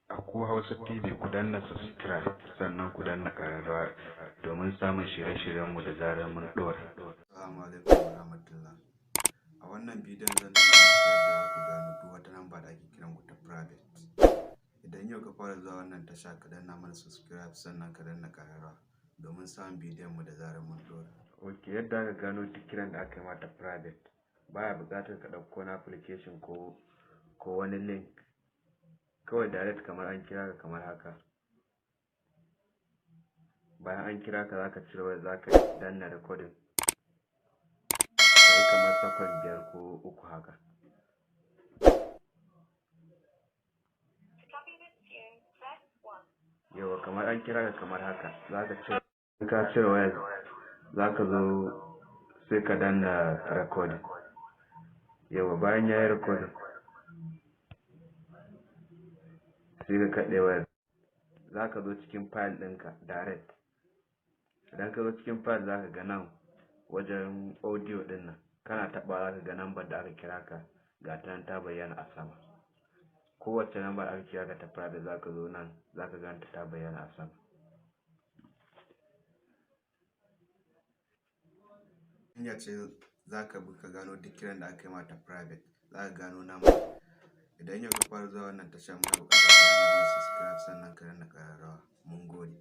Aku Hausa TV ku danna subscribe sannan ku danna ƙararrawa domin samun shirye-shiryenmu da zarar mun ɗora. Assalamu alaikum warahmatullah. A wannan bidiyon zan nuna muku yadda ku gano duk wata namba da ake kiran ku ta private. Idan yau ka fara zuwa wannan tasha, ka danna mana subscribe sannan ka danna ƙararrawa domin samun bidiyon mu da zarar mun ɗora. Ok, yadda aka gano duk kiran da aka yi mata private, baya buƙatar ka ɗauko wani application ko wani link. Kawai direct kamar an kira ka kamar haka. Bayan an kira ka zaka cire wayar, zaka danna recording. Sai kamar sakon 5 ko 3 haka. Yawa kamar an kira ka kamar haka, zaka cire, ka cire wayar, zaka zo sai ka danna recording. Yawa bayan yayi recording sai ka kaɗe wayar, zaka zo cikin file ɗinka direct. Idan ka zo cikin file zaka ga nan wajen audio ɗin nan, kana taɓa zaka ga number da aka kira ka ga ta nan ta bayyana a sama. Kowace number aka kira ka ta private zaka zo nan zaka ganta ta bayyana a sama. Hanya ce zaka bi ka gano duk kiran da aka yi mata private, zaka gano number. Idan yau ka fara zuwa wannan tasha, muna buƙatar ka danna mana subscribe sannan ka danna ƙararrawa. Mun gode.